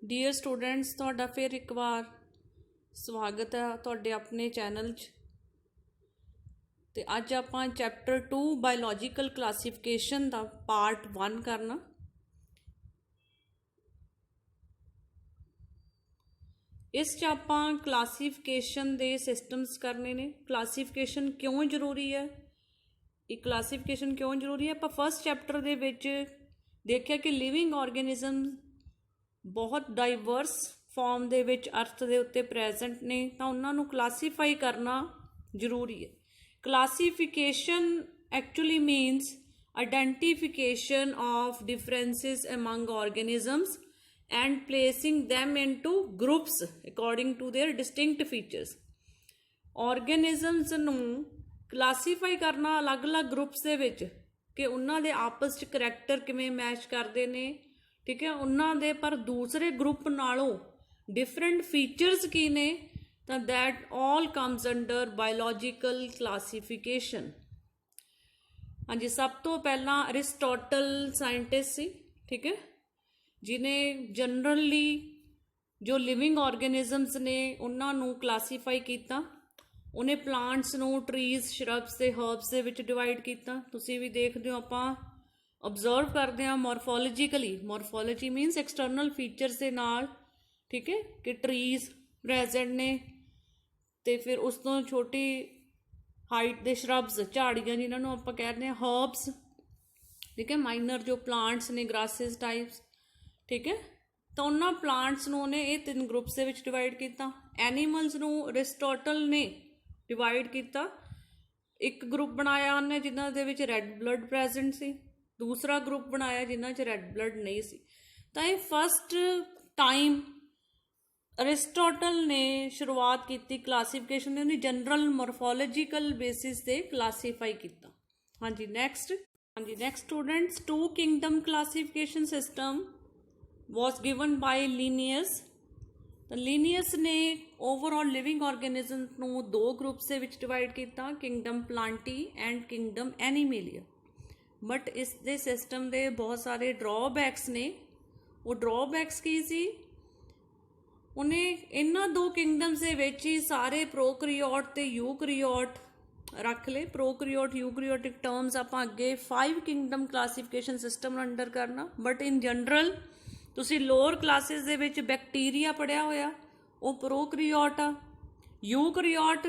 Dear students, ਤੁਹਾਡਾ ਫਿਰ ਇੱਕ ਵਾਰ ਸਵਾਗਤ ਹੈ ਤੁਹਾਡੇ ਆਪਣੇ ਚੈਨਲ 'ਚ। ਤੇ ਅੱਜ ਆਪਾਂ ਚੈਪਟਰ 2 ਬਾਇਓਲੋਜੀਕਲ ਕਲਾਸੀਫਿਕੇਸ਼ਨ ਦਾ ਪਾਰਟ 1 ਕਰਨਾ। ਇਸ 'ਚ ਆਪਾਂ ਕਲਾਸੀਫਿਕੇਸ਼ਨ ਦੇ ਸਿਸਟਮਸ ਕਰਨੇ ਨੇ। ਕਲਾਸੀਫਿਕੇਸ਼ਨ ਕਿਉਂ ਜ਼ਰੂਰੀ ਹੈ, ਇਹ ਕਲਾਸੀਫਿਕੇਸ਼ਨ ਕਿਉਂ ਜ਼ਰੂਰੀ ਹੈ, ਆਪਾਂ ਫਸਟ ਚੈਪਟਰ ਦੇ ਵਿੱਚ ਦੇਖਿਆ ਕਿ ਲਿਵਿੰਗ ਆਰਗੇਨਿਜ਼ਮ ਬਹੁਤ ਡਾਈਵਰਸ ਫਾਰਮ ਦੇ ਵਿੱਚ ਅਰਥ ਦੇ ਉੱਤੇ ਪ੍ਰੈਜ਼ੈਂਟ ਨੇ, ਤਾਂ ਉਹਨਾਂ ਨੂੰ ਕਲਾਸੀਫਾਈ ਕਰਨਾ ਜ਼ਰੂਰੀ ਹੈ। Classification actually means identification of differences among organisms and placing them into groups according to their distinct features। organisms ਨੂੰ ਕਲਾਸੀਫਾਈ ਕਰਨਾ ਅਲੱਗ-ਅਲੱਗ ਗਰੁੱਪਸ ਦੇ ਵਿੱਚ ਕਿ ਉਹਨਾਂ ਦੇ ਆਪਸ 'ਚ ਕਰੈਕਟਰ ਕਿਵੇਂ ਮੈਚ ਕਰਦੇ ਨੇ, ਠੀਕ ਹੈ, ਉਹਨਾਂ ਦੇ ਪਰ ਦੂਸਰੇ ਗਰੁੱਪ ਨਾਲੋਂ ਡਿਫਰੈਂਟ ਫੀਚਰਸ ਕੀ ਨੇ, ਤਾਂ that all comes under biological classification। ਹਾਂਜੀ, ਸਭ ਤੋਂ ਪਹਿਲਾਂ ਅਰਿਸਟੋਟਲ ਸਾਇੰਟਿਸਟ ਸੀ, ਠੀਕ ਹੈ, ਜਿਹਨੇ ਜਨਰਲੀ ਜੋ ਲਿਵਿੰਗ ਆਰਗੇਨਿਜ਼ਮਸ ਨੇ ਉਹਨਾਂ ਨੂੰ ਕਲਾਸੀਫਾਈ ਕੀਤਾ। ਉਹਨੇ ਪਲਾਂਟਸ ਨੂੰ ਟਰੀਜ਼, ਸ਼ਰਬਸ ਤੇ ਹਰਬਸ ਦੇ ਵਿੱਚ ਡਿਵਾਈਡ ਕੀਤਾ। ਤੁਸੀਂ ਵੀ ਦੇਖਦੇ ਹੋ, ਆਪਾਂ ਓਬਜ਼ਰਵ ਕਰਦੇ ਹਾਂ ਮੋਰਫੋਲੋਜੀਕਲੀ। ਮੋਰਫੋਲੋਜੀ ਮੀਨਸ ਐਕਸਟਰਨਲ ਫੀਚਰਸ ਦੇ ਨਾਲ, ਠੀਕ ਹੈ, ਕਿ ਟਰੀਜ਼ ਪ੍ਰੈਜ਼ੈਂਟ ਨੇ, ਤੇ ਫਿਰ ਉਸ ਤੋਂ ਛੋਟੀ ਹਾਈਟ ਦੇ ਸ਼ਰਬਸ, ਝਾੜੀਆਂ ਜਿਨ੍ਹਾਂ ਨੂੰ ਆਪਾਂ ਕਹਿੰਦੇ ਹਾਂ, ਹਰਬਸ, ਠੀਕ ਹੈ, ਮਾਈਨਰ ਜੋ ਪਲਾਂਟਸ ਨੇ, ਗ੍ਰਾਸਿਸ ਟਾਈਪਸ, ਠੀਕ ਹੈ। ਤਾਂ ਉਹਨਾਂ ਪਲਾਂਟਸ ਨੂੰ ਉਹਨੇ ਇਹ 3 ਗਰੁੱਪਸ ਦੇ ਵਿੱਚ ਡਿਵਾਈਡ ਕੀਤਾ। ਐਨੀਮਲਸ ਨੂੰ ਅਰਿਸਟੋਟਲ ਨੇ ਡਿਵਾਈਡ ਕੀਤਾ। ਇੱਕ ਗਰੁੱਪ ਬਣਾਇਆ ਉਹਨੇ ਜਿਨ੍ਹਾਂ ਦੇ ਵਿੱਚ ਰੈੱਡ ਬਲੱਡ ਪ੍ਰੈਜ਼ੈਂਟ ਸੀ, ਦੂਸਰਾ ਗਰੁੱਪ ਬਣਾਇਆ ਜਿਨ੍ਹਾਂ 'ਚ ਰੈੱਡ ਬਲੱਡ ਨਹੀਂ ਸੀ। ਤਾਂ ਇਹ ਫਸਟ ਟਾਈਮ ਅਰਿਸਟੋਟਲ ਨੇ ਸ਼ੁਰੂਆਤ ਕੀਤੀ ਕਲਾਸੀਫਿਕੇਸ਼ਨ ਦੀ। ਉਹਨੇ ਜਨਰਲ ਮੋਰਫੋਲੋਜੀਕਲ ਬੇਸਿਸ 'ਤੇ ਕਲਾਸੀਫਾਈ ਕੀਤਾ। ਹਾਂਜੀ, next students, 2 Kingdom classification system was given by Linnaeus। ਤਾਂ ਲੀਨੀਅਸ ਨੇ ਓਵਰਆਲ ਲਿਵਿੰਗ ਆਰਗੇਨਿਜ਼ਮ ਨੂੰ 2 ਗਰੁੱਪਸ ਦੇ ਵਿੱਚ ਡਿਵਾਈਡ ਕੀਤਾ, kingdom Plantae and kingdom Animalia. But ਇਸ ਦੇ ਸਿਸਟਮ ਦੇ ਬਹੁਤ ਸਾਰੇ ਡਰਾਬੈਕਸ ਨੇ। ਉਹ ਡਰਾਬੈਕਸ ਕੀ ਸੀ? ਉਹਨੇ ਇਹਨਾਂ 2 ਕਿੰਗਡਮਸ ਦੇ ਵਿੱਚ ਹੀ ਸਾਰੇ ਪ੍ਰੋਕਰੀਓਟ ਤੇ ਯੂਕਰੀਓਟ ਰੱਖ ਲਏ। ਪ੍ਰੋਕਰੀਓਟ, ਯੂਕਰੀਓਟਿਕ ਟਰਮਸ ਆਪਾਂ ਅੱਗੇ 5 ਕਿੰਗਡਮ ਕਲਾਸੀਫਿਕੇਸ਼ਨ ਸਿਸਟਮ ਅੰਡਰ ਕਰਨਾ। ਬਟ ਇਨ ਜਨਰਲ ਤੁਸੀਂ ਲੋਅਰ ਕਲਾਸਿਸ ਦੇ ਵਿੱਚ ਬੈਕਟੀਰੀਆ ਪੜ੍ਹਿਆ ਹੋਇਆ, ਉਹ ਪ੍ਰੋਕਰੀਓਟ ਆ। ਯੂਕਰੀਓਟ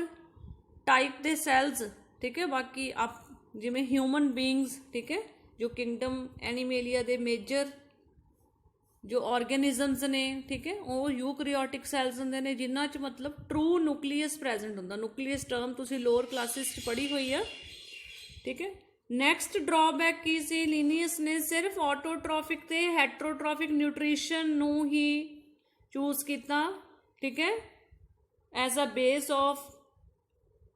ਟਾਈਪ ਦੇ ਸੈਲਸ, ਠੀਕ ਹੈ, ਬਾਕੀ ਜਿਵੇਂ ਹਿਊਮਨ ਬੀਇੰਗਸ, ਠੀਕ ਹੈ, ਜੋ ਕਿੰਗਡਮ ਐਨੀਮੇਲੀਆ ਦੇ ਮੇਜਰ ਜੋ ਆਰਗੇਨਿਜ਼ਮਸ ਨੇ, ਠੀਕ ਹੈ, ਉਹ ਯੂਕਰੀਓਟਿਕ ਸੈਲਸ ਹੁੰਦੇ ਨੇ ਜਿਨ੍ਹਾਂ 'ਚ ਮਤਲਬ ਟਰੂ ਨਿਊਕਲੀਅਸ ਪ੍ਰੈਜ਼ੈਂਟ ਹੁੰਦਾ। ਨਿਊਕਲੀਅਸ ਟਰਮ ਤੁਸੀਂ ਲੋਅਰ ਕਲਾਸਿਸ 'ਚ ਪੜ੍ਹੀ ਹੋਈ ਆ, ਠੀਕ ਹੈ। ਨੈਕਸਟ ਡਰਾਬੈਕ ਕੀ ਸੀ? ਲੀਨੀਅਸ ਨੇ ਸਿਰਫ ਆਟੋਟ੍ਰੋਫਿਕ ਤੇ ਹੈਟਰੋਟ੍ਰੋਫਿਕ ਨਿਊਟ੍ਰੀਸ਼ਨ ਨੂੰ ਹੀ ਚੂਜ਼ ਕੀਤਾ, ਠੀਕ ਹੈ, as a base of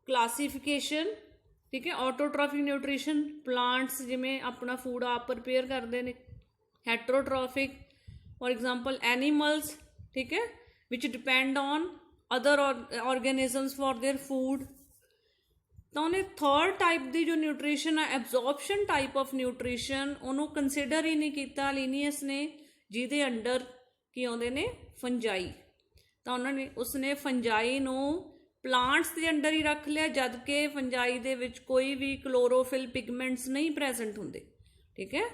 classification, ਠੀਕ ਹੈ। ਆਟੋਟ੍ਰੋਫਿਕ ਨਿਊਟ੍ਰੀਸ਼ਨ ਪਲਾਂਟਸ ਜਿਵੇਂ ਆਪਣਾ ਫੂਡ ਆਪ ਪ੍ਰਪੇਅਰ ਕਰਦੇ ਨੇ। ਹੈਟਰੋਟ੍ਰੋਫਿਕ ਫॉर एग्जांपल एनिमल्स, ठीक है, विच depend on other organisms for their food. तो उन्हें थर्ड टाइप की जो न्यूट्रीशन है, एब्जॉर्प्शन टाइप ऑफ न्यूट्रीशन, उन्होंने कंसिडर ही नहीं किया लीनियस ने, जिहदे अंडर की आउंदे ने फंजाई। तो उन्होंने उसने फंजाई नूं प्लांट्स के अंडर ही रख लिया, जबकि फंजाई दे विच कोई भी क्लोरोफिल पिगमेंट्स नहीं प्रेजेंट होंदे, ठीक है।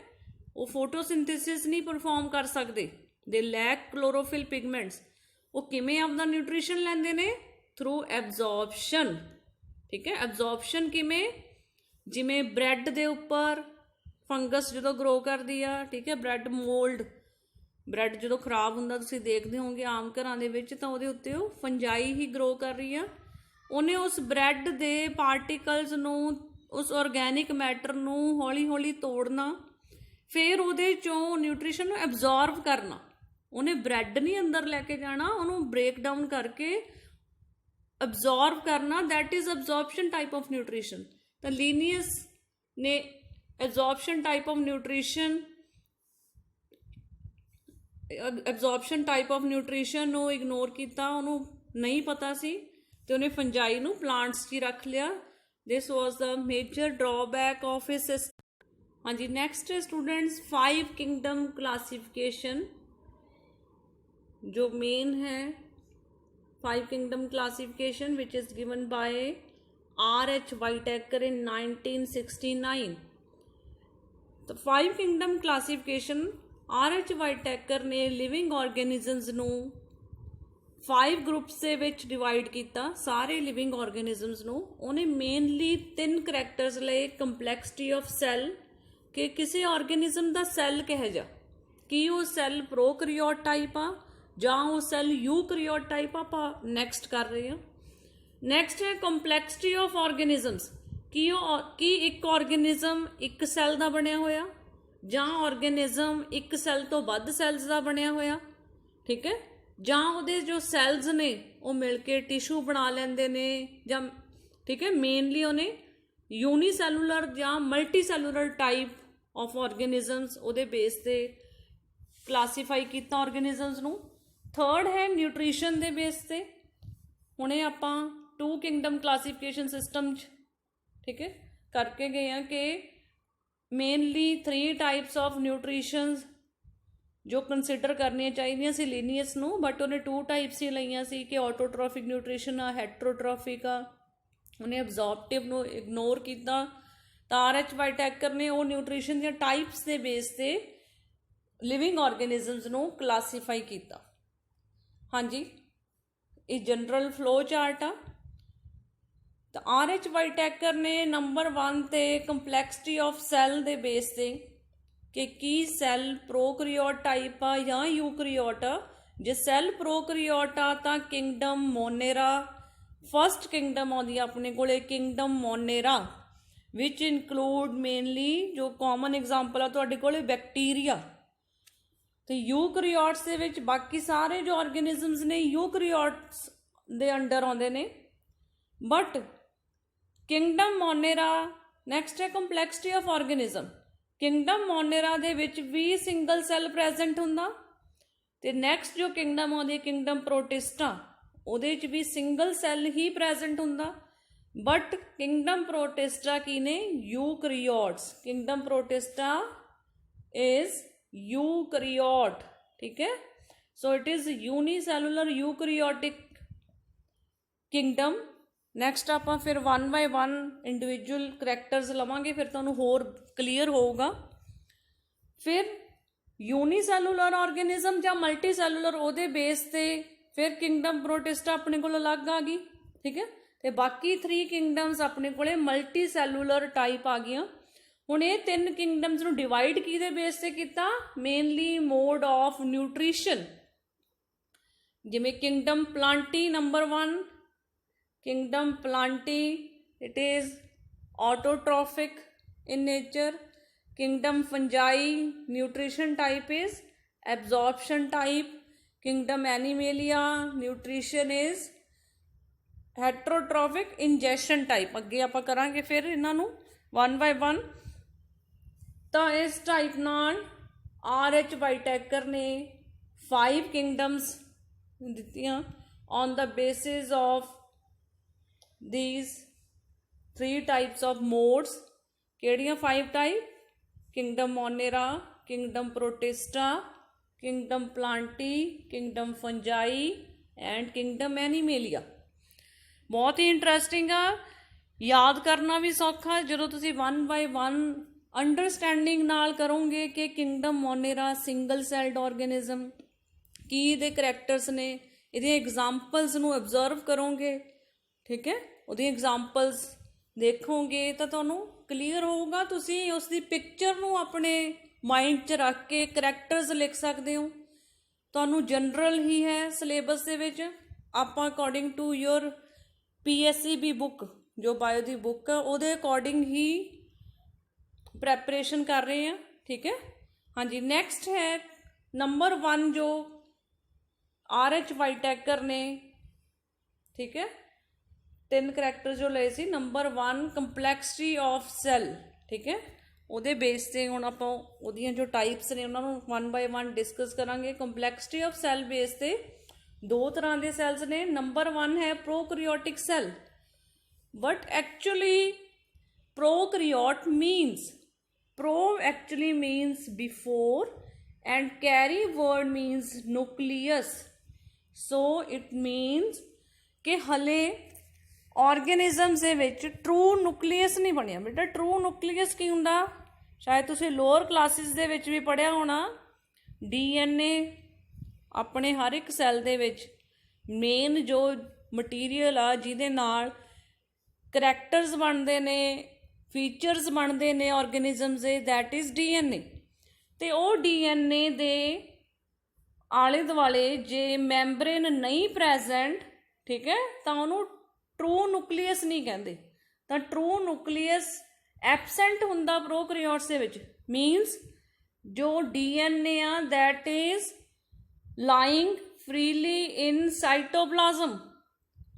वो फोटोसिंथेसिस नहीं परफॉर्म कर सकते, दे लैक क्लोरोफिल पिगमेंट्स। वो किमें आपदा न्यूट्रीशन लैंदे ने? थ्रू एब्जॉर्प्शन, ठीक है। एब्जॉर्प्शन किमें? जिमें ब्रैड दे उपर फंगस जो ग्रो करती है, ठीक है, ब्रैड मोल्ड, ब्रैड जो खराब होंदा तुसीं देखदे होंगे आम घरां दे विच, तां उहदे उत्ते ओह फंजाई ही ग्रो कर रही है। उन्हें उस ब्रैड दे पार्टिकल्स नूं, उस ऑर्गैनिक मैटर नूं हौली हौली तोड़ना, फिर ਉਹਦੇ ਚੋਂ ਨਿਊਟ੍ਰੀਸ਼ਨ ਨੂੰ ਐਬਜ਼ੌਰਬ ਕਰਨਾ। ਉਹਨੇ ਬ੍ਰੈਡ ਨਹੀਂ ਅੰਦਰ ਲੈ ਕੇ ਜਾਣਾ, ਉਹਨੂੰ ਬ੍ਰੇਕ ਡਾਊਨ ਕਰਕੇ ਐਬਜ਼ੌਰਬ ਕਰਨਾ। That is absorption type of nutrition. ਤਾਂ ਲੀਨੀਅਸ ਨੇ ਐਬਜ਼ੌਰਪਸ਼ਨ ਟਾਈਪ ਆਫ ਨਿਊਟ੍ਰੀਸ਼ਨ ਨੂੰ ਇਗਨੋਰ ਕੀਤਾ, ਉਹਨੂੰ ਨਹੀਂ ਪਤਾ ਸੀ, ਤੇ ਉਹਨੇ ਫੰਜਾਈ ਨੂੰ ਪਲਾਂਟਸ 'ਚ ਹੀ ਰੱਖ ਲਿਆ। This was the major drawback of his system. हाँ जी, नेक्स्ट स्टूडेंट्स 5 किंगडम क्लासीफिकेशन जो मेन है 5 kingdom classification which is given by R.H. Whittaker in 1969। तो 5 किंगडम क्लासिफिकेशन R.H. Whittaker ने लिविंग ऑर्गेनिजम्स ਨੂੰ 5 ग्रुप्स ਦੇ ਵਿੱਚ ਡਿਵਾਈਡ ਕੀਤਾ, ਸਾਰੇ ਲਿਵਿੰਗ ਆਰਗੇਨਿਜ਼ਮਸ ਨੂੰ। ਉਹਨੇ ਮੇਨਲੀ 3 ਕਰੈਕਟਰਸ ਲਏ। ਕੰਪਲੈਕਸਿਟੀ ਆਫ ਸੈੱਲ, ਕਿ ਕਿਸੇ ਆਰਗੇਨਿਜ਼ਮ ਦਾ ਸੈੱਲ ਕਿਹੋ ਜਿਹਾ, ਕੀ ਉਹ ਸੈੱਲ ਪ੍ਰੋਕਰੀਓਟ ਟਾਈਪ ਆ ਜਾਂ ਉਹ ਸੈੱਲ ਯੂਕਰੀਓਟ ਟਾਈਪ ਆਪਾਂ ਨੈਕਸਟ ਕਰ ਰਹੇ ਹਾਂ। ਨੈਕਸਟ ਹੈ ਕੰਪਲੈਕਸਿਟੀ ਆਫ ਆਰਗੇਨਿਜ਼ਮਸ, ਕੀ ਇੱਕ ਆਰਗੇਨਿਜ਼ਮ ਇੱਕ ਸੈੱਲ ਦਾ ਬਣਿਆ ਹੋਇਆ ਜਾਂ ਆਰਗੇਨਿਜ਼ਮ ਇੱਕ ਸੈੱਲ ਤੋਂ ਵੱਧ ਸੈੱਲਸ ਦਾ ਬਣਿਆ ਹੋਇਆ, ਠੀਕ ਹੈ, ਜਾਂ ਉਹਦੇ ਜੋ ਸੈੱਲਸ ਨੇ ਉਹ ਮਿਲ ਕੇ ਟਿਸ਼ੂ ਬਣਾ ਲੈਂਦੇ ਨੇ, ਜਾਂ ਠੀਕ ਹੈ ਮੇਨਲੀ ਉਹਨੇ ਯੂਨੀਸੈਲੂਲਰ ਜਾਂ multi cellular type of organisms ਉਹਦੇ ਬੇਸ 'ਤੇ ਕਲਾਸੀਫਾਈ ਕੀਤਾ ਆਰਗੇਨਿਜ਼ਮਸ ਨੂੰ। ਥਰਡ ਹੈ ਨਿਊਟ੍ਰੀਸ਼ਨ ਦੇ ਬੇਸ 'ਤੇ। ਹੁਣੇ ਆਪਾਂ 2 ਕਿੰਗਡਮ ਕਲਾਸੀਫਿਕੇਸ਼ਨ ਸਿਸਟਮ 'ਚ ਠੀਕ ਹੈ ਕਰਕੇ ਗਏ ਹਾਂ ਕਿ ਮੇਨਲੀ 3 ਟਾਈਪਸ ਆਫ ਨਿਊਟ੍ਰੀਸ਼ਨਸ ਜੋ ਕੰਸੀਡਰ ਕਰਨੀਆਂ ਚਾਹੀਦੀਆਂ ਸੀ ਲੀਨੀਅਸ ਨੂੰ, ਬਟ ਉਹਨੇ 2 ਟਾਈਪਸ ਹੀ ਲਈਆਂ ਸੀ ਕਿ ਆਟੋਟ੍ਰੋਫਿਕ ਨਿਊਟ੍ਰੀਸ਼ਨ ਆ, ਹੈਟਰੋਟ੍ਰੋਫਿਕ ਆ। ਉਹਨੇ ਅਬਜ਼ੌਰਪਟਿਵ ਨੂੰ ਇਗਨੋਰ ਕੀਤਾ। ਤਾਂ R.H. Whittaker ਨੇ ਉਹ ਨਿਊਟ੍ਰੀਸ਼ਨ ਦੀਆਂ ਟਾਈਪਸ ਦੇ ਬੇਸ 'ਤੇ ਲਿਵਿੰਗ ਆਰਗੇਨਿਜ਼ਮਸ ਨੂੰ ਕਲਾਸੀਫਾਈ ਕੀਤਾ। ਹਾਂਜੀ, ਇਹ ਜਨਰਲ ਫਲੋ ਚਾਰਟ ਆ। ਤਾਂ R.H. Whittaker ਨੇ ਨੰਬਰ 1 ਤੇ ਕੰਪਲੈਕਸਿਟੀ ਆਫ ਸੈੱਲ ਦੇ ਬੇਸ 'ਤੇ ਕਿ ਕੀ ਸੈੱਲ ਪ੍ਰੋਕਰੀਓਟ ਟਾਈਪ ਆ ਜਾਂ ਯੂਕਰੀਓਟ ਆ। ਜੇ ਸੈੱਲ ਪ੍ਰੋਕਰੀਓਟ ਆ ਤਾਂ ਕਿੰਗਡਮ ਮੋਨੇਰਾ ਫਸਟ ਕਿੰਗਡਮ ਆਉਂਦੀ ਆ ਆਪਣੇ ਕੋਲੇ, ਕਿੰਗਡਮ ਮੋਨੇਰਾ ਵਿਚ ਇਨਕਲੂਡ ਮੇਨਲੀ ਜੋ ਕਾਮਨ ਐਗਜ਼ਾਮਪਲ ਆ ਤੁਹਾਡੇ ਕੋਲੇ ਬੈਕਟੀਰੀਆ। ਤੇ ਯੂਕਰੀਓਟਸ ਦੇ ਵਿੱਚ ਬਾਕੀ ਸਾਰੇ ਜੋ ਆਰਗੇਨਿਜ਼ਮਸ ਨੇ ਯੂਕਰੀਓਟਸ ਦੇ ਅੰਡਰ ਆਉਂਦੇ ਨੇ, ਬਟ ਕਿੰਗਡਮ ਮੋਨੇਰਾ ਨੈਕਸਟ ਹੈ ਕੰਪਲੈਕਸਿਟੀ ਆਫ ਆਰਗੇਨਿਜ਼ਮ। ਕਿੰਗਡਮ ਮੋਨੇਰਾ ਦੇ ਵਿੱਚ ਵੀ ਸਿੰਗਲ ਸੈੱਲ ਪ੍ਰੈਜ਼ੈਂਟ ਹੁੰਦਾ, ਤੇ ਨੈਕਸਟ ਜੋ ਕਿੰਗਡਮ ਆਉਂਦੀ ਕਿੰਗਡਮ ਪ੍ਰੋਟਿਸਟਾ ਉਹਦੇ 'ਚ ਵੀ ਸਿੰਗਲ ਸੈੱਲ ਹੀ ਪ੍ਰੈਜ਼ੈਂਟ ਹੁੰਦਾ, ਬਟ ਕਿੰਗਡਮ ਪ੍ਰੋਟਿਸਟਾ ਕੀ ਨੇ eukaryotes. Kingdom Protista is eukaryote, ठीक है। So it is unicellular eukaryotic kingdom. Next आप फिर 1 बाय 1 इंडिविजुअल करैक्टर्स लवांगे, फिर तुहानूं होर क्लीयर होगा। फिर यूनीसैलुलर ऑर्गेनिज्म या मल्टी सैलुलर ਉਹਦੇ बेस ਤੇ फिर किंगडम प्रोटिस्टा अपने को अलग आ गई, ठीक है। तो बाकी 3 किंगडम्स अपने को मल्टी सैलुलर टाइप आ गई। ਹੁਣ ਇਹ 3 ਕਿੰਗਡਮਸ ਨੂੰ ਡਿਵਾਈਡ ਕਿਹਦੇ ਬੇਸ 'ਤੇ ਕੀਤਾ, ਮੇਨਲੀ ਮੋਡ ਆਫ ਨਿਊਟ੍ਰੀਸ਼ਨ। ਜਿਵੇਂ kingdom Plantae number 1, kingdom Plantae it is autotrophic in nature. Kingdom Fungi nutrition type is absorption type. Kingdom Animalia nutrition is heterotrophic ingestion type. ਅੱਗੇ ਆਪਾਂ ਕਰਾਂਗੇ ਫਿਰ ਇਹਨਾਂ ਨੂੰ 1 ਬਾय 1। ਤਾਂ ਇਸ ਟਾਈਪ ਨਾਲ R.H. Whittaker ਨੇ 5 ਕਿੰਗਡਮਸ ਦਿੱਤੀਆਂ on the basis of these 3 types of modes. ਕਿਹੜੀਆਂ 5 type? Kingdom Monera, kingdom Protista, kingdom Plantae, kingdom Fungi and kingdom Animalia. ਬਹੁਤ ਹੀ ਇੰਟਰਸਟਿੰਗ ਆ, ਯਾਦ ਕਰਨਾ ਵੀ ਸੌਖਾ ਜਦੋਂ ਤੁਸੀਂ 1 ਬਾय 1 ਅੰਡਰਸਟੈਂਡਿੰਗ ਨਾਲ ਕਰੋਗੇ ਕਿ ਕਿੰਗਡਮ ਮੋਨੇਰਾ ਸਿੰਗਲ ਸੈਲਡ ਆਰਗੇਨਿਜ਼ਮ, ਕੀ ਇਹਦੇ ਕਰੈਕਟਰਸ ਨੇ, ਇਹਦੀਆਂ ਐਗਜ਼ਾਮਪਲਸ ਨੂੰ ਅਬਜ਼ਰਵ ਕਰੋਗੇ, ਠੀਕ ਹੈ, ਉਹਦੀਆਂ ਐਗਜ਼ਾਮਪਲਸ ਦੇਖੋਗੇ ਤਾਂ ਤੁਹਾਨੂੰ ਕਲੀਅਰ ਹੋਊਗਾ। ਤੁਸੀਂ ਉਸ ਦੀ ਪਿਕਚਰ ਨੂੰ ਆਪਣੇ ਮਾਈਂਡ 'ਚ ਰੱਖ ਕੇ ਕਰੈਕਟਰਸ ਲਿਖ ਸਕਦੇ ਹੋ। ਤੁਹਾਨੂੰ ਜਨਰਲ ਹੀ ਹੈ ਸਿਲੇਬਸ ਦੇ ਵਿੱਚ। ਆਪਾਂ according to your PSCB book ਜੋ ਬਾਇਓ ਦੀ ਬੁੱਕ ਆ ਉਹਦੇ ਅਕੋਰਡਿੰਗ ਹੀ ਪ੍ਰੈਪਰੇਸ਼ਨ ਕਰ ਰਹੇ ਹਾਂ, ਠੀਕ ਹੈ। ਹਾਂਜੀ, ਨੈਕਸਟ ਹੈ ਨੰਬਰ 1 ਜੋ R.H. Whittaker ਨੇ, ਠੀਕ ਹੈ, 3 ਕਰੈਕਟਰ ਜੋ ਲਏ ਸੀ। ਨੰਬਰ 1 ਕੰਪਲੈਕਸਿਟੀ ਆਫ ਸੈੱਲ, ਠੀਕ ਹੈ, ਉਹਦੇ ਬੇਸ 'ਤੇ ਹੁਣ ਆਪਾਂ ਉਹਦੀਆਂ ਜੋ ਟਾਈਪਸ ਨੇ ਉਹਨਾਂ ਨੂੰ 1 ਬਾय 1 ਡਿਸਕਸ ਕਰਾਂਗੇ। ਕੰਪਲੈਕਸਿਟੀ ਆਫ ਸੈੱਲ ਬੇਸ 'ਤੇ 2 ਤਰ੍ਹਾਂ ਦੇ ਸੈੱਲਸ ਨੇ। ਨੰਬਰ 1 ਹੈ prokaryotic cell, but actually prokaryote means pro actually means before and carry word means nucleus, so it means ਕਿ ਹਲੇ ਆਰਗੇਨਿਜ਼ਮਸ ਦੇ ਵਿੱਚ ਟਰੂ ਨਿਊਕਲੀਅਸ ਨਹੀਂ ਬਣਿਆ। ਬੇਟਾ ਟਰੂ ਨਿਊਕਲੀਅਸ ਕੀ ਹੁੰਦਾ, ਸ਼ਾਇਦ ਤੁਸੀਂ ਲੋਅਰ ਕਲਾਸਿਸ ਦੇ ਵਿੱਚ ਵੀ ਪੜ੍ਹਿਆ ਹੋਣਾ। DNA ਆਪਣੇ ਹਰ ਇੱਕ ਸੈੱਲ ਦੇ ਵਿੱਚ ਮੇਨ ਜੋ ਮਟੀਰੀਅਲ ਆ ਜਿਹਦੇ ਨਾਲ ਕਰੈਕਟਰਸ ਬਣਦੇ ਨੇ, ਫੀਚਰਸ ਬਣਦੇ ਨੇ ਆਰਗੇਨਿਜ਼ਮਸ ਦੇ, ਦੈਟ ਇਜ਼ DNA। ਅਤੇ ਉਹ DNA ਦੇ ਆਲੇ ਦੁਆਲੇ ਜੇ ਮੈਂਬਰੇਨ ਨਹੀਂ ਪ੍ਰੈਜੈਂਟ, ਠੀਕ ਹੈ, ਤਾਂ ਉਹਨੂੰ ਟਰੂ ਨਿਊਕਲੀਅਸ ਨਹੀਂ ਕਹਿੰਦੇ। ਤਾਂ ਟਰੂ ਨਿਊਕਲੀਅਸ ਐਬਸੈਂਟ ਹੁੰਦਾ ਪ੍ਰੋਕੈਰੀਓਟਸ ਦੇ ਵਿੱਚ। ਮੀਨਸ ਜੋ DNA ਆ that is lying freely in cytoplasm.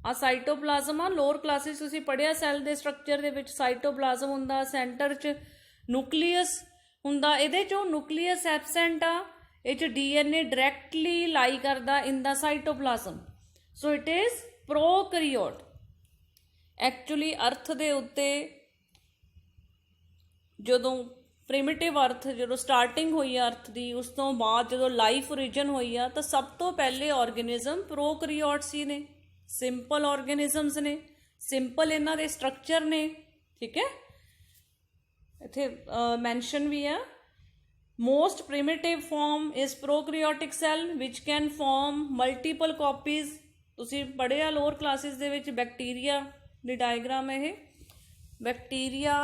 ਆ ਸਾਈਟੋਪਲਾਜ਼ਮ ਆ, ਲੋਅਰ ਕਲਾਸਿਸ ਤੁਸੀਂ ਪੜ੍ਹਿਆ ਸੈੱਲ ਦੇ ਸਟਰਕਚਰ ਦੇ ਵਿੱਚ ਸਾਈਟੋਪਲਾਜ਼ਮ ਹੁੰਦਾ, ਸੈਂਟਰ 'ਚ ਨਿਊਕਲੀਅਸ ਹੁੰਦਾ। ਇਹਦੇ 'ਚੋਂ ਨਿਊਕਲੀਅਸ ਐਬਸੈਂਟ ਆ, ਇਹ 'ਚ DNA ਡਾਇਰੈਕਟਲੀ ਲਾਈ ਕਰਦਾ in the cytoplasm. So it is prokaryote. Actually earth ਦੇ ਉੱਤੇ ਜਦੋਂ ਪ੍ਰਿਮਿਟਿਵ ਅਰਥ ਜਦੋਂ ਸਟਾਰਟਿੰਗ ਹੋਈ ਆ ਅਰਥ ਦੀ, ਉਸ ਤੋਂ ਬਾਅਦ ਜਦੋਂ ਲਾਈਫ ਓਰੀਜਨ ਹੋਈ ਆ, ਤਾਂ ਸਭ ਤੋਂ ਪਹਿਲੇ ਆਰਗੇਨਿਜ਼ਮ ਪ੍ਰੋਕੈਰੀਓਟਸ ਹੀ ਨੇ, ਸਿੰਪਲ ਆਰਗੇਨਿਜ਼ਮਸ ਨੇ, ਸਿੰਪਲ ਇਹਨਾਂ ਦੇ ਸਟਰਕਚਰ ਨੇ। ਠੀਕ ਹੈ, ਇੱਥੇ ਮੈਂਸ਼ਨ ਵੀ ਆ, most primitive form is prokaryotic cell which can form multiple copies। ਤੁਸੀਂ ਪੜ੍ਹਿਆ ਲੋਅਰ ਕਲਾਸਿਸ ਦੇ ਵਿੱਚ ਬੈਕਟੀਰੀਆ ਦੀ ਡਾਇਗਰਾਮ। ਇਹ ਬੈਕਟੀਰੀਆ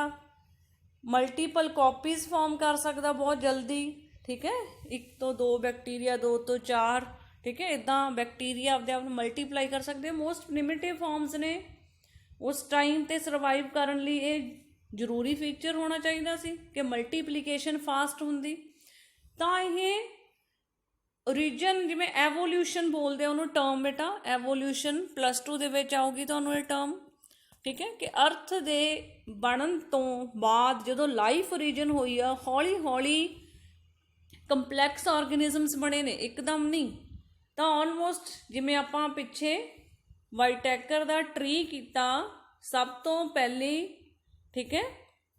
ਮਲਟੀਪਲ ਕਾਪੀਜ਼ ਫਾਰਮ ਕਰ ਸਕਦਾ ਬਹੁਤ ਜਲਦੀ। ਠੀਕ ਹੈ, 1 ਤੋਂ 2 ਬੈਕਟੀਰੀਆ, 2 ਤੋਂ 4, ਠੀਕ ਹੈ, ਇੱਦਾਂ ਬੈਕਟੀਰੀਆ ਆਪਦੇ ਆਪ ਨੂੰ ਮਲਟੀਪਲਾਈ ਕਰ ਸਕਦੇ। ਮੋਸਟ ਪ੍ਰਿਮਿਟਿਵ ਫਾਰਮਸ ਨੇ। ਉਸ ਟਾਈਮ 'ਤੇ ਸਰਵਾਈਵ ਕਰਨ ਲਈ ਇਹ ਜ਼ਰੂਰੀ ਫੀਚਰ ਹੋਣਾ ਚਾਹੀਦਾ ਸੀ ਕਿ ਮਲਟੀਪਲੀਕੇਸ਼ਨ ਫਾਸਟ ਹੁੰਦੀ। ਤਾਂ ਇਹ ਓਰੀਜਨ, ਜਿਵੇਂ ਐਵੋਲਿਊਸ਼ਨ ਬੋਲਦੇ ਆ ਉਹਨੂੰ ਟਰਮ, ਬੇਟਾ ਐਵੋਲਿਊਸ਼ਨ +2 ਦੇ ਵਿੱਚ ਆਊਗੀ ਤੁਹਾਨੂੰ ਇਹ ਟਰਮ। ਠੀਕ ਹੈ, ਕਿ ਅਰਥ ਦੇ ਬਣਨ ਤੋਂ ਬਾਅਦ ਜਦੋਂ ਲਾਈਫ ਓਰੀਜਨ ਹੋਈ ਆ, ਹੌਲੀ ਹੌਲੀ ਕੰਪਲੈਕਸ ਆਰਗੇਨਿਜ਼ਮਸ ਬਣੇ ਨੇ, ਇੱਕਦਮ ਨਹੀਂ। ਤਾਂ ਆਲਮੋਸਟ ਜਿਵੇਂ ਆਪਾਂ ਪਿੱਛੇ ਵਾਈਟੈਕਰ ਦਾ ਟਰੀ ਕੀਤਾ, ਸਭ ਤੋਂ ਪਹਿਲੀ, ਠੀਕ ਹੈ,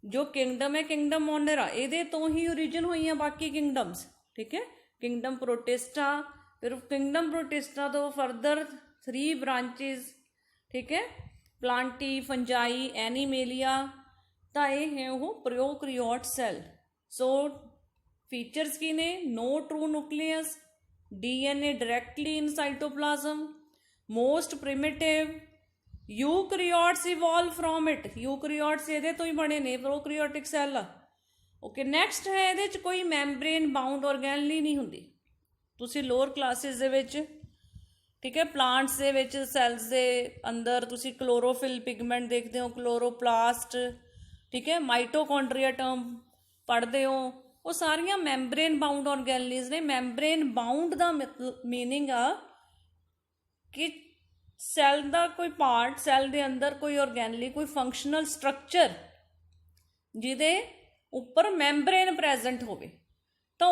ਜੋ ਕਿੰਗਡਮ ਹੈ ਕਿੰਗਡਮ ਮੋਨੇਰਾ, ਇਹਦੇ ਤੋਂ ਹੀ ਓਰੀਜਨ ਹੋਈਆਂ ਬਾਕੀ ਕਿੰਗਡਮਸ। ਠੀਕ ਹੈ, ਕਿੰਗਡਮ ਪ੍ਰੋਟਿਸਟਾ, ਫਿਰ ਕਿੰਗਡਮ ਪ੍ਰੋਟਿਸਟਾ ਤੋਂ ਫਰਦਰ 3 ਬ੍ਰਾਂਚਿਸ। ਠੀਕ ਹੈ, ਪਲਾਂਟੀ, ਫੰਜਾਈ, ਐਨੀਮੇਲੀਆ। ਤਾਂ ਇਹ ਹੈ ਉਹ ਪ੍ਰੋਕੈਰੀਓਟ ਸੈੱਲ। ਸੋ ਫੀਚਰਸ ਕੀ ਨੇ? No true nucleus, DNA directly in cytoplasm, most primitive. Eukaryotes evolve from it. Eukaryotes ਇਹਦੇ ਤੋਂ ਹੀ ਬਣੇ ਨੇ, ਪ੍ਰੋਕੈਰੀਓਟਿਕ ਸੈੱਲ। ਓਕੇ, ਨੈਕਸਟ ਹੈ ਇਹਦੇ 'ਚ ਕੋਈ ਮੈਂਬਰੇਨ ਬਾਉਂਡ ਆਰਗੈਨਲੀ ਨਹੀਂ ਹੁੰਦੀ। ਤੁਸੀਂ ਲੋਅਰ ਕਲਾਸਿਸ ਦੇ ਵਿੱਚ, ਠੀਕ ਹੈ, ਪਲਾਂਟਸ ਦੇ ਵਿੱਚ ਸੈੱਲਸ ਦੇ ਅੰਦਰ ਤੁਸੀਂ ਕਲੋਰੋਫਿਲ ਪਿਗਮੈਂਟ ਦੇਖਦੇ ਹੋ, ਕਲੋਰੋਪਲਾਸਟ, ਠੀਕ ਹੈ, ਮਾਈਟੋਕੌਂਡਰੀਆ ਟਰਮ ਪੜ੍ਹਦੇ ਹੋ। ਉਹ ਸਾਰੀਆਂ ਮੈਂਬਰੇਨ ਬਾਉਂਡ ਆਰਗੈਨਲੀਜ਼ ਨੇ। ਮੈਂਬਰੇਨ ਬਾਉਂਡ ਦਾ ਮੀਨਿੰਗ ਆ ਕਿ ਸੈੱਲ ਦਾ ਕੋਈ ਪਾਰਟ, ਸੈੱਲ ਦੇ ਅੰਦਰ ਕੋਈ ਆਰਗੈਨਲੀ, ਕੋਈ ਫੰਕਸ਼ਨਲ ਸਟਰਕਚਰ ਜਿਹਦੇ ਉੱਪਰ ਮੈਂਬਰੇਨ ਪ੍ਰੈਜੈਂਟ ਹੋਵੇ। ਤਾਂ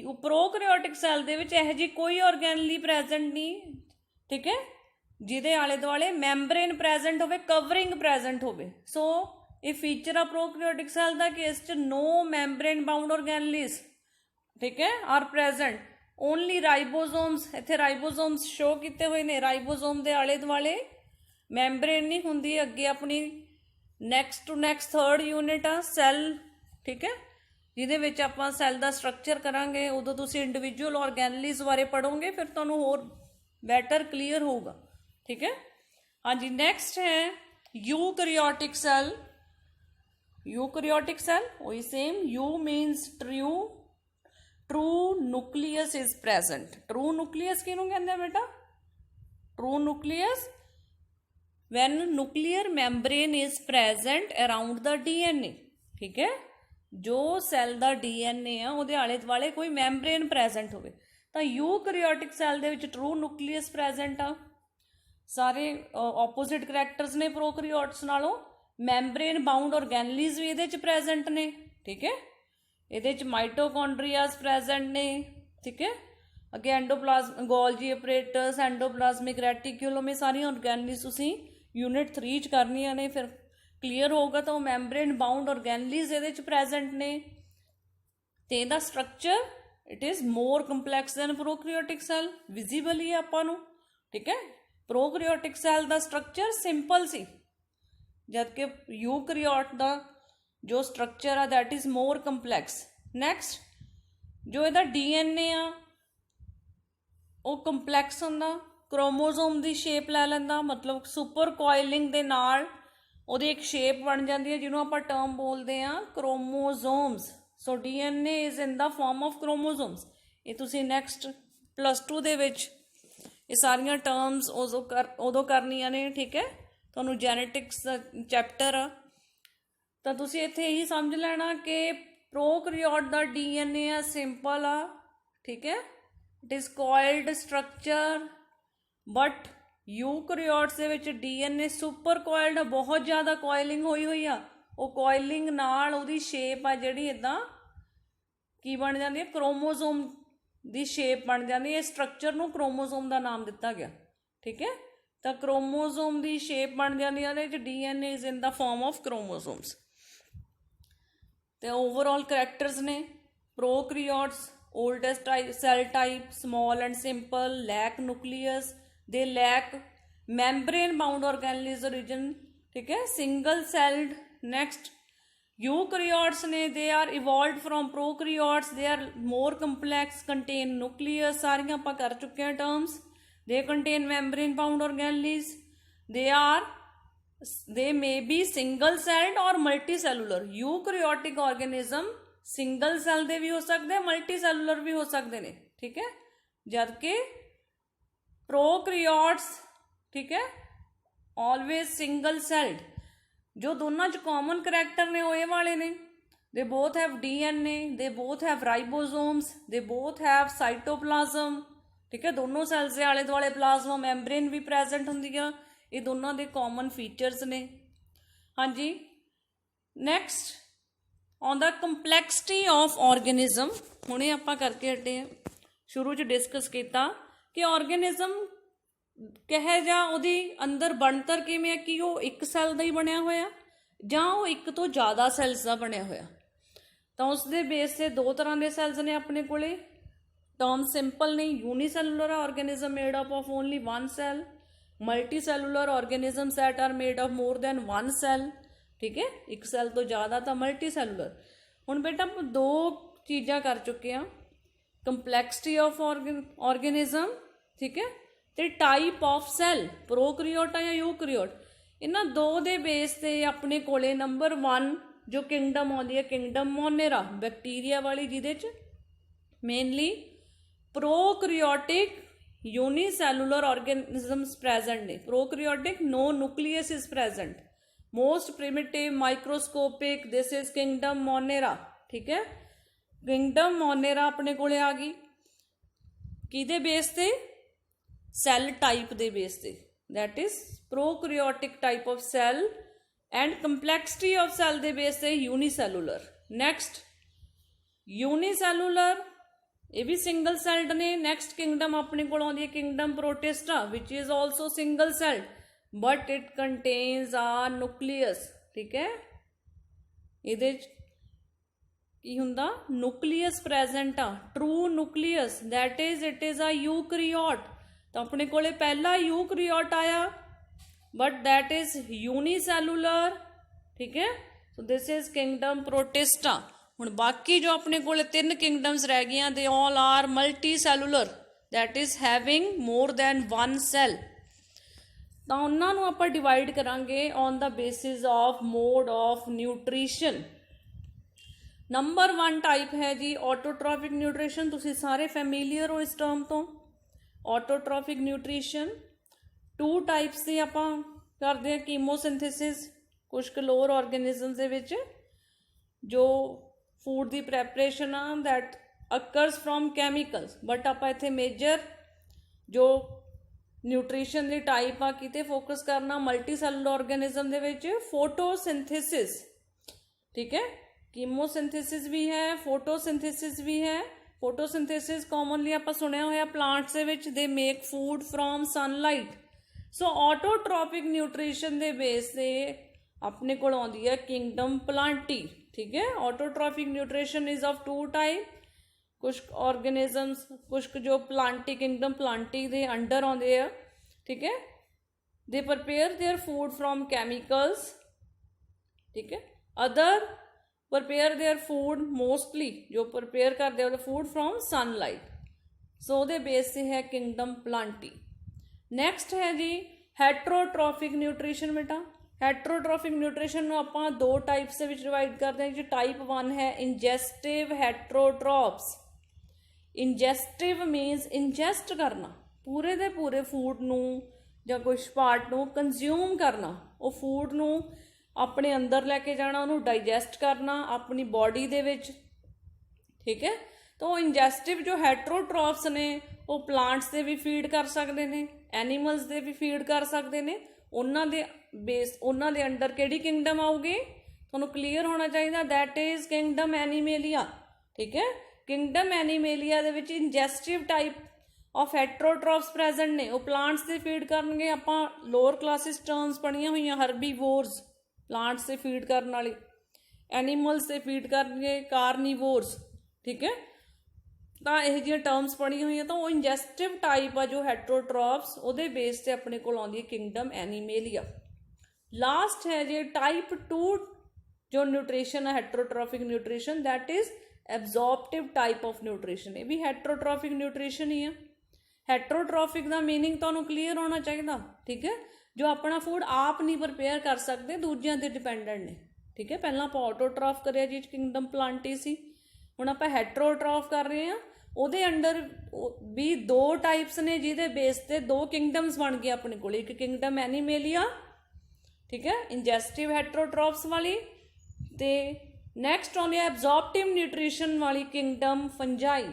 ਉਹ ਪ੍ਰੋਕੈਰੀਓਟਿਕ ਸੈੱਲ ਦੇ ਵਿੱਚ ਇਹੋ ਜਿਹੀ ਕੋਈ ਆਰਗੈਨਲੀ ਪ੍ਰੈਜੈਂਟ ਨਹੀਂ, ਠੀਕ ਹੈ, ਜਿਹਦੇ ਆਲੇ ਦੁਆਲੇ ਮੈਂਬਰੇਨ ਪ੍ਰੈਜੈਂਟ ਹੋਵੇ, ਕਵਰਿੰਗ ਪ੍ਰੈਜੈਂਟ ਹੋਵੇ। ਸੋ ਇਹ ਫੀਚਰ ਆ ਪ੍ਰੋਕੈਰੀਓਟਿਕ ਸੈੱਲ ਦਾ ਕਿ ਇਸ 'ਚ ਨੋ ਮੈਂਬਰੇਨ ਬਾਉਂਡ ਆਰਗੈਨਲੀਜ਼, ਠੀਕ ਹੈ, ਆਰ ਪ੍ਰੈਜੈਂਟ। ਓਨਲੀ ਰਾਈਬੋਜ਼ੋਮਸ, ਇੱਥੇ ਰਾਈਬੋਜ਼ੋਮਸ ਸ਼ੋ ਕੀਤੇ ਹੋਏ ਨੇ। ਰਾਈਬੋਜ਼ੋਮ ਦੇ ਆਲੇ ਦੁਆਲੇ ਮੈਂਬਰੇਨ ਨਹੀਂ ਹੁੰਦੀ। ਅੱਗੇ ਆਪਣੀ next to next 3rd unit ਆ ਸੈੱਲ, ਠੀਕ ਹੈ, ਜਿਹਦੇ ਵਿੱਚ ਆਪਾਂ ਸੈੱਲ ਦਾ ਸਟਰਕਚਰ ਕਰਾਂਗੇ। ਉਦੋਂ ਤੁਸੀਂ ਇੰਡੀਵਿਜੂਅਲ ਆਰਗੈਨਲੀਜ਼ ਬਾਰੇ ਪੜ੍ਹੋਗੇ, ਫਿਰ ਤੁਹਾਨੂੰ ਹੋਰ ਬੈਟਰ ਕਲੀਅਰ ਹੋਊਗਾ। ਠੀਕ ਹੈ, ਹਾਂਜੀ। ਨੈਕਸਟ ਹੈ यूकैरियोटिक ਸੈੱਲ। यूकैरियोटिक ਸੈੱਲ ਉਹੀ same, you means true nucleus is present। True nucleus किहनूं कहंदे आ बेटा? True nucleus when nuclear membrane is present around the DNA। ठीक है, जो सैल ਦਾ DNA ਆ ਉਹਦੇ ਆਲੇ ਦੁਆਲੇ ਕੋਈ ਮੈਂਬਰੇਨ ਪ੍ਰੈਜੈਂਟ ਹੋਵੇ। ਤਾਂ यूकैरियोटिक ਸੈੱਲ ਦੇ ਵਿੱਚ ਟਰੂ ਨਿਊਕਲੀਅਸ ਪ੍ਰੈਜੈਂਟ ਆ। ਸਾਰੇ ਆਪੋਜ਼ਿਟ ਕਰੈਕਟਰਸ ਨੇ ਪ੍ਰੋਕੈਰੀਓਟਸ ਨਾਲੋਂ। ਮੈਂਬਰੇਨ ਬਾਉਂਡ ਆਰਗੈਨਲੀਜ਼ ਵੀ ਇਹਦੇ 'ਚ ਪ੍ਰੈਜੈਂਟ ਨੇ। ਠੀਕ ਹੈ, ਇਹਦੇ 'ਚ ਮਾਈਟੋਕੌਂਡਰੀਆਸ ਪ੍ਰੈਜੈਂਟ ਨੇ। ਠੀਕ ਹੈ, ਅੱਗੇ ਐਂਡੋਪਲਾਜ਼ਮ, ਗੋਲਜੀ ਆਪਰੇਟਸ, ਐਂਡੋਪਲਾਜ਼ਮਿਕ ਰੈਟੀਕੂਲਮ, ਇਹ ਸਾਰੀਆਂ ਆਰਗੈਨਲੀਜ਼ ਤੁਸੀਂ ਯੂਨਿਟ 3 'ਚ ਕਰਨੀਆਂ ਨੇ, ਫਿਰ ਕਲੀਅਰ ਹੋਊਗਾ। ਤਾਂ ਉਹ ਮੈਂਬਰੇਨ ਬਾਉਂਡ ਆਰਗੈਨਲੀਜ਼ ਇਹਦੇ 'ਚ ਪ੍ਰੈਜੈਂਟ ਨੇ। ਤੇ ਇਹਦਾ structure it is more complex than prokaryotic cell, visible ही है आपां नूं, ठीक है। प्रोकैरियोटिक सैल दा स्ट्रक्चर सिंपल सी, जबकि यूकैरियोट दा जो स्ट्रक्चर है that is more complex. Next जो इहदा DNA आ वो कंपलैक्स हुंदा, क्रोमोसोम की शेप लै लैंदा, मतलब सुपर कॉइलिंग दे नाल ਉਹਦੀ एक शेप बन जाती है जिन्हों आप टर्म बोलते हैं chromosomes. So DNA is in the form of chromosomes. ये तुसी नैक्सट +2 दे विच ये सारियां टर्म्स उदों करनियां ने, ठीक है। तुहानूं जैनेटिक्स चैप्टर आ तो तुसी इत्थे यही समझ लेना कि प्रोकैरियोट दा DNA आ सिंपल आ, ठीक है। It is coiled structure, but eukaryotes they which DNA super coiled, बहुत ज़्यादा कॉइलिंग हुई आ। वो कॉइलिंग नाल उहदी शेप आ जिहड़ी इदां की बन जाती है, क्रोमोसोम की शेप बन जाती है। स्ट्रक्चर नूं क्रोमोसोम का नाम दिता गया, ठीक है। तो क्रोमोसोम की शेप बन जाती है, DNA is in the form of chromosomes. तो ओवरऑल करैक्टर्स ने prokaryotes, oldest type cell type, small and simple, lack nucleus, they lack membrane bound organelles origin, ठीक है, सिंगल सेल्ड। नैक्सट यूकैरियोट्स ने they are evolve from prokaryotes, they are more complex, contain nucleus, सारियां आपां कर चुके हैं terms. They contain membrane bound organelles, they may be single celled और multicellular. Eukaryotic organism single cell दे भी हो सकते हैं, मल्टी सैलूलर भी हो सकते हैं, ठीक है। जबकि प्रोकैरियोट्स, ठीक है, ऑलवेज सिंगल सेल्ड। जो दोनों च कॉमन करैक्टर ने वो ये वाले ने, they both have DNA, they both have ribosomes, they both have cytoplasm, ठीक है। दोनों सैल्स के आले दुआले प्लाज्मा मैम्ब्रेन भी प्रेजेंट होंदी है। ये दोनों के कॉमन फीचर्स ने। हाँ जी, next on the complexity of organism, हुणे आपां करके हटे हैं, शुरू च डिस्कस किया कि ऑर्गेनिज्म कहे जा उहदी अंदर बनतर किवें है, कि वो एक सैल का ही बनया होया जां वो एक तो ज़्यादा सैल्स का बनया होया। तो उसके बेस से दो तरह के सैल्स ने अपने कोले। टर्म सिंपल ने, unicellular organism made up of only one cell, multicellular organism that are made of more than one cell, ठीक है, एक सैल तो ज़्यादा तो मल्टी सैलूलर। हुण बेटा आप दो चीज़ां कर चुके हैं, कंपलैक्सिटी ऑफ ऑर्गेनिज्म, ठीक है, तो टाइप ऑफ सैल, प्रोकैरियोट या यूकैरियोट। इन्हां दो दे बेस से अपने कोले नंबर 1 जो किंगडम आउंदी है, किंगडम मोनेरा, बैक्टीरिया वाली, जिहदे च mainly prokaryotic unicellular organisms present ने। Prokaryotic no nucleus is present, most primitive microscopic, this is kingdom Monera, ठीक है। किंगडम मोनेरा अपने कोले आ गई किहदे बेस ते, सैल टाइप दे बेस ते, that is prokaryotic type of cell, and complexity of cell दे बेस ते यूनीसैलूलर। नैक्सट यूनीसैलूलर, ये भी सिंगल सैल्ड ने। नैक्सट किंगडम अपने को आउंदी है kingdom Protista, which is also single celled, but it contains a nucleus, ठीक है। इहदे की हुंदा, न्यूक्लियस प्रेजेंट आ, true nucleus, that is it is a eukaryote. तो अपने कोले पहला यूकैरियोट आया, बट दैट इज यूनीसैलूलर, ठीक है। So this is kingdom Protista. हुण बाकी जो अपने कोले 3 किंगडम्स रह गई, they all are multicellular, that is having more than 1 cell. तो उन्होंने आप डिवाइड करांगे on the basis of mode of nutrition. Number 1 type है जी ऑटोट्रॉफिक न्यूट्रीशन, तुसी सारे फैमिलीयर हो इस टर्म तो। ऑटोट्रॉफिक न्यूट्रीशन 2 टाइप्स से आप करते हैं, कीमोसिंथेसिस, कुछ लोअर ऑर्गेनिजम्स दे विच जो फूड की प्रैपरेशन आ that occurs from chemicals, but आप इत्थे मेजर जो न्यूट्रीशन की टाइप आ किते फोकस करना, मल्टी सैलूलर ऑर्गेनिज्म दे विच फोटोसिंथेसिस, ठीक है। कीमोसिंथेसिस भी है, फोटोसिंथेसिस भी है। फोटोसिंथेसिस कॉमनली आप सुनिया होया plants they which they make food from sunlight. So autotrophic nutrition they base से अपने को आउंदी है किंगडम प्लांटी, ठीक है। Autotrophic nutrition is of 2 type, कुछ ऑर्गेनिजम्स, कुछ जो प्लांटी किंगडम प्लांटी दे अंडर आउंदे आ, ठीक है। They prepare their food from chemicals, ठीक है। Other prepare their food mostly जो प्रिपेयर करते हैं फूड फ्रॉम सनलाइट। सो ਉਹਦੇ बेस से है किंगडम प्लांटी। नैक्सट है जी ਹੈਟਰੋਟ੍ਰੋਫਿਕ न्यूट्रिशन। बेटा ਹੈਟਰੋਟ੍ਰੋਫਿਕ न्यूट्रिशन ਨੂੰ ਆਪਾਂ ਦੋ ਟਾਈਪਸ ਦੇ ਵਿੱਚ ਡਿਵਾਈਡ ਕਰਦੇ ਹਾਂ ਜੀ। टाइप 1 है इंजेस्टिव ਹੈਟਰੋਟ੍ਰੋਪਸ। इंजेस्टिव मीनस इंजेस्ट करना, पूरे दे पूरे फूड नूं ਜਾਂ कुछ पार्ट नूं कंज्यूम करना, वो फूड नूं अपने अंदर लैके जाना, उन्होंने डाइजैसट करना अपनी बॉडी दे विच, ठीक है। तो इंजैसटिव जो हैट्रोट्रॉफ्स ने वो प्लांट्स दे भी फीड कर सकते हैं, एनीमल्स दे भी फीड कर सकते हैं। उन्हां दे बेस उन्हां दे अंडर किहड़ी किंगडम आऊगी तुहानूं क्लीयर होना चाहिए, दैट इज किंगडम एनीमेलिया, ठीक है। किंगडम एनीमेलिया दे विच ingestive type of heterotrophs present ने, वो प्लांट्स से फीड करनगे। आपां लोअर क्लासिस टर्म्स पढ़ियां हुई हर्बीवोर्स प्लांट्स से फीड करने वाली, एनीमल्स से फीड करनगे कार्नीवोर्स, ठीक है। तो यह जी टर्म्स पढ़ी हुई तो वो इंजैसटिव टाइप आ जो हैट्रोट्रॉफ्स वो बेस से अपने को आती है किंगडम एनीमेलिया। लास्ट है जी टाइप 2 जो न्यूट्रिशन है heterotrophic nutrition, that is absorptive type of nutrition. ये भी हैट्रोट्रॉफिक न्यूट्रिशन ही है। हैट्रोट्रॉफिक का मीनिंग तो क्लीयर होना चाहिए, ठीक है। जो अपना फूड आप नहीं प्रिपेयर कर सकते, दूजियां ते डिपेंडेंट ने, ठीक है। पहला आप ऑटोट्रॉफ करिया जी किंगडम प्लांटी सी, हुण आप हैट्रोट्रॉफ कर रहे हैं। ਉਹਦੇ अंडर भी दो टाइप्स ने जिहदे बेस ते दो किंगडम्स बन गए अपने को, एक किंगडम एनीमेलिया, ठीक है, इंजैसटिव हैट्रोट्रॉफ्स वाली, ते नैक्सट आउंदी है एब्जॉर्प्टिव न्यूट्रिशन वाली किंगडम फंजाई।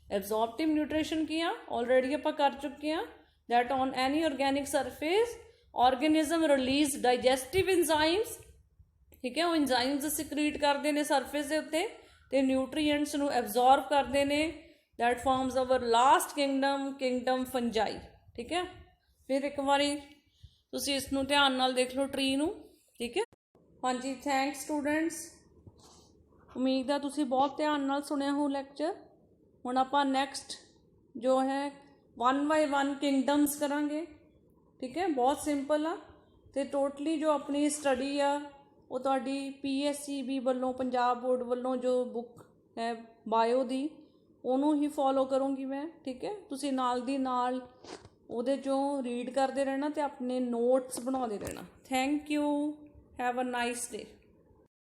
एब्जॉर्प्टिव न्यूट्रिशन की ऑलरेडी आप कर चुके हैं, that on any organic surface organism release digestive enzymes, ठीक है। वो इंजाइम्स सिक्रीट करते हैं सरफेस के उत्ते ते न्यूट्रीएंट्स नूं एब्जॉर्ब करते हैं, that forms our last kingdom kingdom fungi, ठीक है। फिर एक बारी तुसीं इसनूं ध्यान नाल देख लो ट्री नूं, ठीक है। हाँ जी, थैंक्स स्टूडेंट्स, उम्मीद है तुसीं बहुत ध्यान नाल सुनिया हो लैक्चर। हुण आपां नैक्सट जो है 1 बाय 1 किंगडम्स करांगे, ठीक है। बहुत सिंपल आ ते टोटली जो अपनी स्टडी आ वो तुहाडी PSEB वालों पंजाब बोर्ड वालों जो बुक है बायो दी ਉਹਨੂੰ ही फॉलो करूँगी मैं, ठीक है। तुसीं नाल दी नाल ਉਹਦੇ चों रीड करते रहना ते अपने नोट्स बनाते रहना। Thank you, have a nice day.